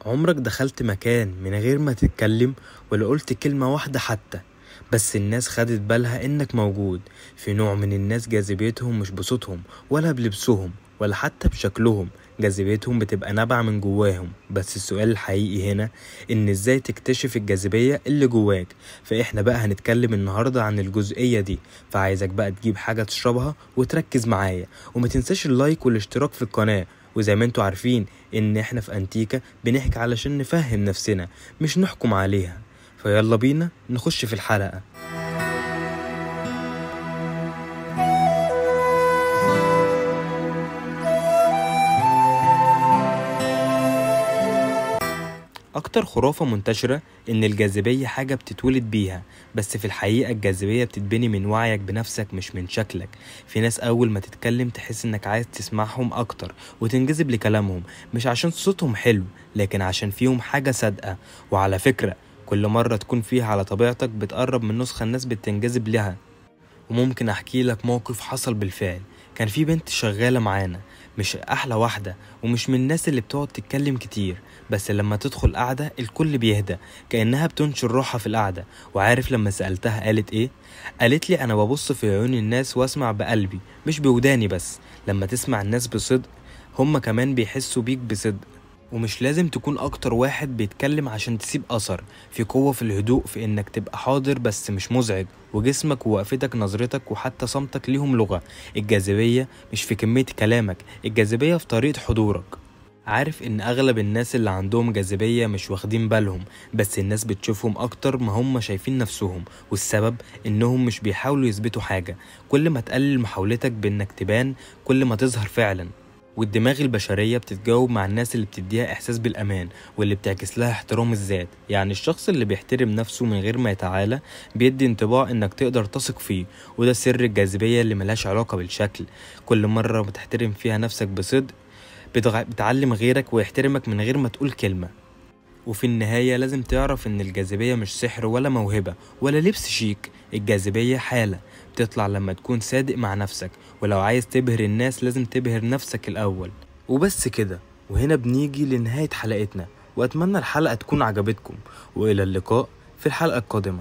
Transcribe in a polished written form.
عمرك دخلت مكان من غير ما تتكلم ولا قلت كلمة واحدة حتى، بس الناس خدت بالها انك موجود؟ في نوع من الناس جاذبيتهم مش بصوتهم ولا بلبسهم ولا حتى بشكلهم، جاذبيتهم بتبقى نابعة من جواهم. بس السؤال الحقيقي هنا ان ازاي تكتشف الجاذبية اللي جواك. فاحنا بقى هنتكلم النهاردة عن الجزئية دي، فعايزك بقى تجيب حاجة تشربها وتركز معايا، وما تنساش اللايك والاشتراك في القناة. وزي ما انتوا عارفين ان احنا في انتيكا بنحكي علشان نفهم نفسنا مش نحكم عليها. فيلا بينا نخش في الحلقة. اكتر خرافة منتشرة ان الجاذبية حاجة بتتولد بيها، بس في الحقيقة الجاذبية بتتبني من وعيك بنفسك مش من شكلك. في ناس اول ما تتكلم تحس انك عايز تسمعهم اكتر وتنجذب لكلامهم، مش عشان صوتهم حلو لكن عشان فيهم حاجة صادقة. وعلى فكرة كل مرة تكون فيها على طبيعتك بتقرب من نسخة الناس بتنجذب لها. وممكن احكي لك موقف حصل بالفعل. كان في بنت شغالة معانا، مش احلى واحدة ومش من الناس اللي بتقعد تتكلم كتير، بس لما تدخل قعدة الكل بيهدى كأنها بتنشر روحها في القعدة. وعارف لما سألتها قالت ايه؟ قالت لي انا ببص في عيون الناس واسمع بقلبي مش بوداني بس. لما تسمع الناس بصدق هم كمان بيحسوا بيك بصدق. ومش لازم تكون اكتر واحد بيتكلم عشان تسيب اثر. في قوة في الهدوء، في انك تبقى حاضر بس مش مزعج، وجسمك ووقفتك نظرتك وحتى صمتك ليهم لغة. الجاذبية مش في كمية كلامك، الجاذبية في طريقة حضورك. عارف ان اغلب الناس اللي عندهم جاذبية مش واخدين بالهم، بس الناس بتشوفهم اكتر ما هم شايفين نفسهم. والسبب انهم مش بيحاولوا يثبتوا حاجة. كل ما تقلل محاولتك بانك تبان كل ما تظهر فعلا. والدماغ البشرية بتتجاوب مع الناس اللي بتديها إحساس بالأمان واللي بتعكس لها احترام الذات. يعني الشخص اللي بيحترم نفسه من غير ما يتعالى بيدي انطباع إنك تقدر تثق فيه، وده سر الجاذبية اللي ملهاش علاقة بالشكل. كل مرة بتحترم فيها نفسك بصدق بتعلم غيرك ويحترمك من غير ما تقول كلمة. وفي النهاية لازم تعرف ان الجاذبية مش سحر ولا موهبة ولا لبس شيك. الجاذبية حالة بتطلع لما تكون صادق مع نفسك، ولو عايز تبهر الناس لازم تبهر نفسك الأول. وبس كده، وهنا بنيجي لنهاية حلقتنا، وأتمنى الحلقة تكون عجبتكم، وإلى اللقاء في الحلقة القادمة.